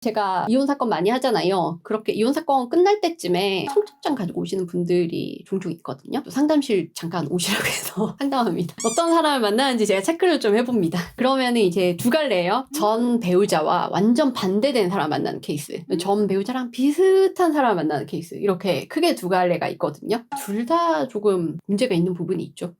제가 이혼 사건 많이 하잖아요. 그렇게 이혼 사건 끝날 때쯤에 청첩장 가지고 오시는 분들이 종종 있거든요. 또 상담실 잠깐 오시라고 해서 상담합니다. 어떤 사람을 만나는지 제가 체크를 좀 해봅니다. 그러면은 이제 두 갈래예요. 전 배우자와 완전 반대되는 사람 만나는 케이스, 전 배우자랑 비슷한 사람 만나는 케이스, 이렇게 크게 두 갈래가 있거든요. 둘 다 조금 문제가 있는 부분이 있죠.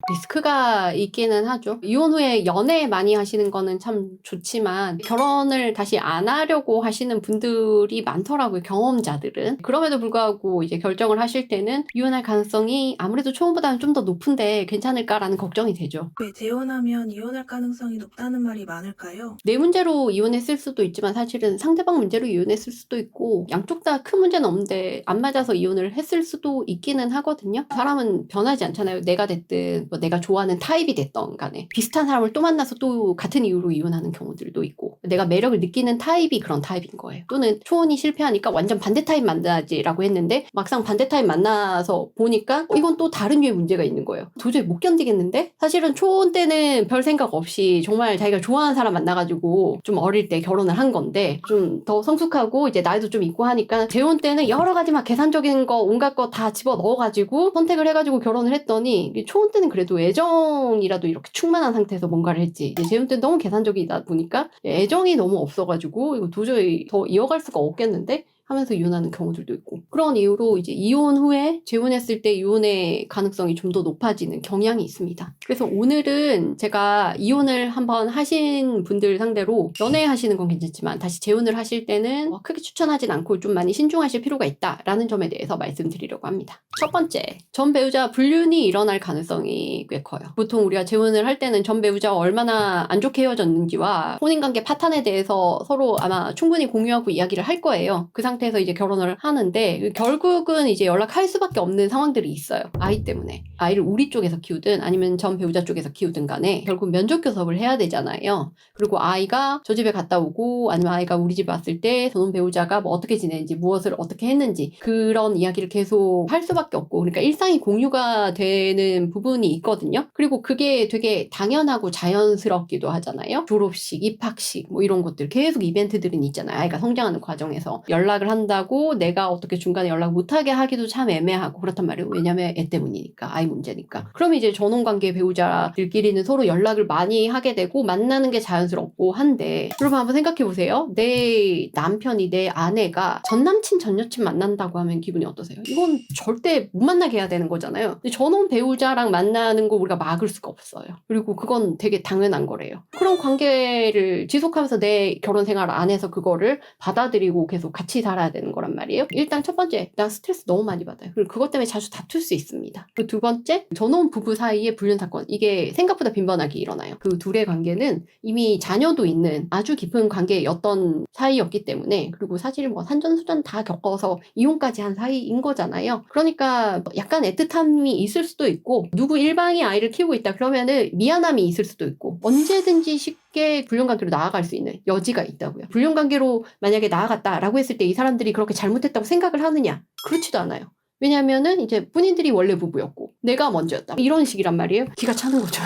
리스크가 있기는 하죠. 이혼 후에 연애 많이 하시는 거는 참 좋지만 결혼을 다시 안 하려고 하시는 분들이 많더라고요, 경험자들은. 그럼에도 불구하고 이제 결정을 하실 때는 이혼할 가능성이 아무래도 초혼보다는 좀 더 높은데 괜찮을까라는 걱정이 되죠. 왜 재혼하면 이혼할 가능성이 높다는 말이 많을까요? 내 문제로 이혼했을 수도 있지만 사실은 상대방 문제로 이혼했을 수도 있고 양쪽 다 큰 문제는 없는데 안 맞아서 이혼을 했을 수도 있기는 하거든요. 사람은 변하지 않잖아요. 내가 됐든 뭐 내가 좋아하는 타입이 됐던 간에 비슷한 사람을 또 만나서 또 같은 이유로 이혼하는 경우들도 있고, 내가 매력을 느끼는 타입이 그런 타입인 거예요. 또는 초혼이 실패하니까 완전 반대 타입 만나지라고 했는데 막상 반대 타입 만나서 보니까 이건 또 다른 류의 문제가 있는 거예요. 도저히 못 견디겠는데? 사실은 초혼 때는 별 생각 없이 정말 자기가 좋아하는 사람 만나가지고 좀 어릴 때 결혼을 한 건데, 좀 더 성숙하고 이제 나이도 좀 있고 하니까 재혼 때는 여러 가지 막 계산적인 거 온갖 거 다 집어 넣어가지고 선택을 해가지고 결혼을 했더니, 초혼 때는 그래도 애정이라도 이렇게 충만한 상태에서 뭔가를 했지, 이제 재혼 때는 너무 계산적이다 보니까 애정이 너무 없어가지고 이거 도저히 더 이어갈 수가 없겠는데 하면서 이혼하는 경우들도 있고, 그런 이유로 이제 이혼 후에 재혼했을 때 이혼의 가능성이 좀 더 높아지는 경향이 있습니다. 그래서 오늘은 제가 이혼을 한번 하신 분들 상대로 연애하시는 건 괜찮지만 다시 재혼을 하실 때는 크게 추천하진 않고 좀 많이 신중하실 필요가 있다라는 점에 대해서 말씀드리려고 합니다. 첫 번째, 전 배우자 불륜이 일어날 가능성이 꽤 커요. 보통 우리가 재혼을 할 때는 전 배우자와 얼마나 안 좋게 헤어졌는지와 혼인관계 파탄에 대해서 서로 아마 충분히 공유하고 이야기를 할 거예요. 그 상태에서 이제 결혼을 하는데 결국은 이제 연락할 수밖에 없는 상황들이 있어요. 아이 때문에. 아이를 우리 쪽에서 키우든 아니면 전 배우자 쪽에서 키우든 간에 결국 면접 교섭을 해야 되잖아요. 그리고 아이가 저 집에 갔다 오고 아니면 아이가 우리 집에 왔을 때 전 배우자가 뭐 어떻게 지내는지, 무엇을 어떻게 했는지 그런 이야기를 계속 할 수밖에 없고, 그러니까 일상이 공유가 되는 부분이 있거든요. 그리고 그게 되게 당연하고 자연스럽기도 하잖아요. 졸업식, 입학식 뭐 이런 것들 계속 이벤트들은 있잖아요. 아이가 성장하는 과정에서 연락을 한다고 내가 어떻게 중간에 연락 못하게 하기도 참 애매하고 그렇단 말이에요. 왜냐면 애 때문이니까, 아이 문제니까. 그럼 이제 전혼관계 배우자들끼리는 서로 연락을 많이 하게 되고 만나는 게 자연스럽고 한데, 여러분 한번 생각해보세요. 내 남편이, 내 아내가 전 남친 전 여친 만난다고 하면 기분이 어떠세요? 이건 절대 못 만나게 해야 되는 거잖아요. 근데 전혼 배우자랑 만나는 거 우리가 막을 수가 없어요. 그리고 그건 되게 당연한 거래요. 그런 관계를 지속하면서 내 결혼 생활 안에서 그거를 받아들이고 계속 같이 살아야 되는 거란 말이에요. 일단 첫 번째, 난 스트레스 너무 많이 받아요. 그리고 그것 때문에 자주 다툴 수 있습니다. 그 두 번째, 전혼 부부 사이의 불륜 사건, 이게 생각보다 빈번하게 일어나요. 그 둘의 관계는 이미 자녀도 있는 아주 깊은 관계였던 사이였기 때문에, 그리고 사실 뭐 산전수전 다 겪어서 이혼까지 한 사이인 거잖아요. 그러니까 약간 애틋함이 있을 수도 있고, 누구 일방이 아이를 키우고 있다 그러면은 미안함이 있을 수도 있고, 언제든지 쉽게 불륜관계로 나아갈 수 있는 여지가 있다고요. 불륜관계로 만약에 나아갔다라고 했을 때 이 사람들이 그렇게 잘못했다고 생각을 하느냐? 그렇지도 않아요. 왜냐면은 이제 본인들이 원래 부부였고 내가 먼저였다, 이런 식이란 말이에요. 기가 차는 거죠.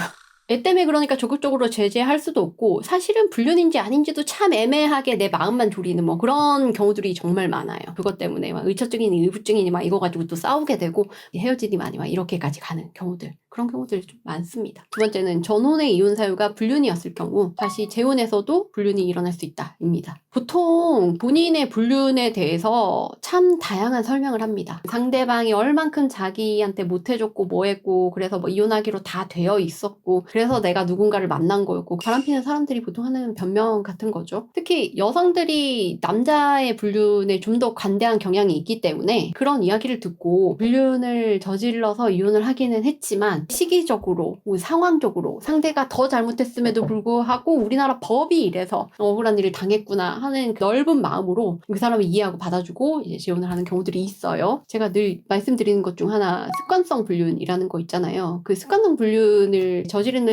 애 때문에 그러니까 적극적으로 제재할 수도 없고, 사실은 불륜인지 아닌지도 참 애매하게 내 마음만 졸이는 뭐 그런 경우들이 정말 많아요. 그것 때문에 막 의처증이니 의부증이니 막 이거 가지고 또 싸우게 되고 헤어지니 많이 막 이렇게까지 가는 경우들, 그런 경우들이 좀 많습니다. 두 번째는 전혼의 이혼 사유가 불륜이었을 경우 다시 재혼에서도 불륜이 일어날 수 있다입니다. 보통 본인의 불륜에 대해서 참 다양한 설명을 합니다. 상대방이 얼만큼 자기한테 못해줬고 뭐했고 그래서 뭐 이혼하기로 다 되어 있었고 그래서 내가 누군가를 만난 거였고, 바람피는 사람들이 보통 하는 변명 같은 거죠. 특히 여성들이 남자의 불륜에 좀 더 관대한 경향이 있기 때문에 그런 이야기를 듣고 불륜을 저질러서 이혼을 하기는 했지만 시기적으로, 상황적으로 상대가 더 잘못했음에도 불구하고 우리나라 법이 이래서 억울한 일을 당했구나 하는 넓은 마음으로 그 사람을 이해하고 받아주고 이제 재혼을 하는 경우들이 있어요. 제가 늘 말씀드리는 것 중 하나, 습관성 불륜이라는 거 있잖아요. 그 습관성 불륜을 저지르는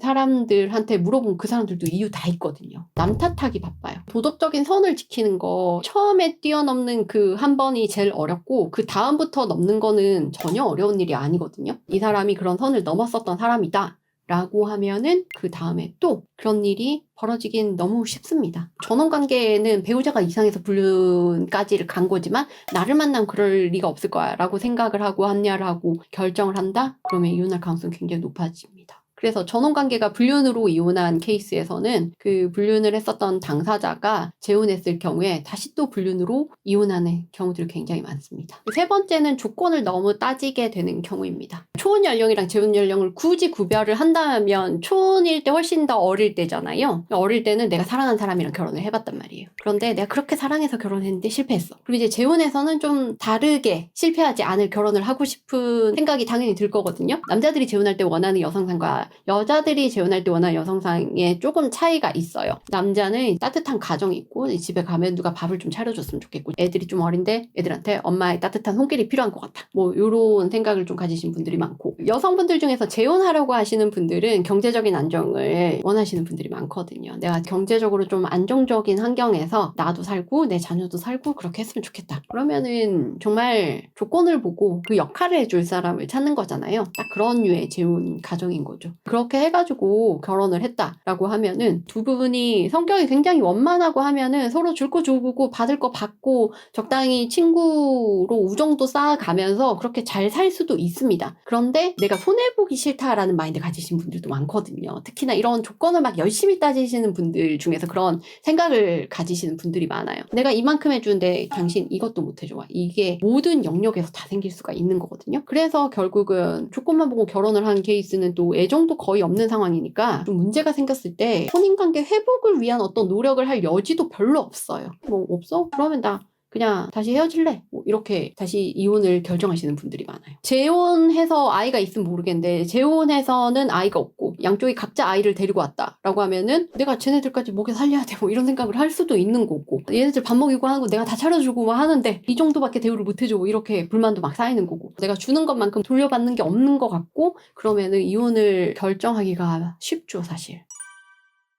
사람들한테 물어보면 그 사람들도 이유 다 있거든요. 남 탓하기 바빠요. 도덕적인 선을 지키는 거 처음에 뛰어넘는 그 한 번이 제일 어렵고 그 다음부터 넘는 거는 전혀 어려운 일이 아니거든요. 이 사람이 그런 선을 넘었었던 사람이다 라고 하면은 그 다음에 또 그런 일이 벌어지긴 너무 쉽습니다. 전원관계는 배우자가 이상해서 불륜까지를 간 거지만 나를 만나면 그럴 리가 없을 거야 라고 생각을 하고 합리화를 하고 결정을 한다? 그러면 이혼할 가능성이 굉장히 높아집니다. 그래서 전원관계가 불륜으로 이혼한 케이스에서는 그 불륜을 했었던 당사자가 재혼했을 경우에 다시 또 불륜으로 이혼하는 경우들이 굉장히 많습니다. 세 번째는 조건을 너무 따지게 되는 경우입니다. 초혼 연령이랑 재혼 연령을 굳이 구별을 한다면 초혼일 때 훨씬 더 어릴 때잖아요. 어릴 때는 내가 사랑하는 사람이랑 결혼을 해봤단 말이에요. 그런데 내가 그렇게 사랑해서 결혼했는데 실패했어. 그럼 이제 재혼에서는 좀 다르게 실패하지 않을 결혼을 하고 싶은 생각이 당연히 들 거거든요. 남자들이 재혼할 때 원하는 여성상과 여자들이 재혼할 때 원하는 여성상에 조금 차이가 있어요. 남자는 따뜻한 가정이 있고 집에 가면 누가 밥을 좀 차려줬으면 좋겠고 애들이 좀 어린데 애들한테 엄마의 따뜻한 손길이 필요한 것 같아. 뭐 이런 생각을 좀 가지신 분들이 많고 여성분들 중에서 재혼하려고 하시는 분들은 경제적인 안정을 원하시는 분들이 많거든요. 내가 경제적으로 좀 안정적인 환경에서 나도 살고 내 자녀도 살고 그렇게 했으면 좋겠다. 그러면은 정말 조건을 보고 그 역할을 해줄 사람을 찾는 거잖아요. 딱 그런 류의 재혼 가정인 거죠. 그렇게 해가지고 결혼을 했다라고 하면은 두 분이 성격이 굉장히 원만하고 하면은 서로 줄 거 주고 받을 거 받고 적당히 친구로 우정도 쌓아가면서 그렇게 잘 살 수도 있습니다. 그런데 내가 손해보기 싫다라는 마인드 가지신 분들도 많거든요. 특히나 이런 조건을 막 열심히 따지시는 분들 중에서 그런 생각을 가지시는 분들이 많아요. 내가 이만큼 해주는데 당신 이것도 못 해줘. 이게 모든 영역에서 다 생길 수가 있는 거거든요. 그래서 결국은 조건만 보고 결혼을 한 케이스는 또 애정도 거의 없는 상황이니까 좀 문제가 생겼을 때 혼인관계 회복을 위한 어떤 노력을 할 여지도 별로 없어요. 뭐 없어? 그러면 나 그냥 다시 헤어질래? 뭐 이렇게 다시 이혼을 결정하시는 분들이 많아요. 재혼해서 아이가 있으면 모르겠는데 재혼해서는 아이가 없고 양쪽이 각자 아이를 데리고 왔다라고 하면은 내가 쟤네들까지 먹여 살려야 돼 뭐 이런 생각을 할 수도 있는 거고 얘네들 밥 먹이고 하는 거 내가 다 차려주고 막 하는데 이 정도밖에 대우를 못 해주고 이렇게 불만도 막 쌓이는 거고 내가 주는 것만큼 돌려받는 게 없는 것 같고 그러면은 이혼을 결정하기가 쉽죠 사실.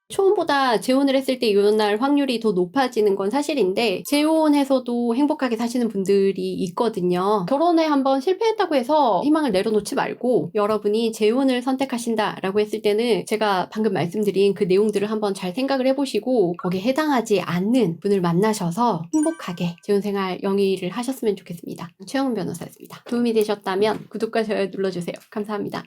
초혼보다 재혼을 했을 때 이혼할 확률이 더 높아지는 건 사실인데 재혼해서도 행복하게 사시는 분들이 있거든요. 결혼에 한번 실패했다고 해서 희망을 내려놓지 말고 여러분이 재혼을 선택하신다라고 했을 때는 제가 방금 말씀드린 그 내용들을 한번 잘 생각을 해보시고 거기에 해당하지 않는 분을 만나셔서 행복하게 재혼생활 영위를 하셨으면 좋겠습니다. 최영은 변호사였습니다. 도움이 되셨다면 구독과 좋아요 눌러주세요. 감사합니다.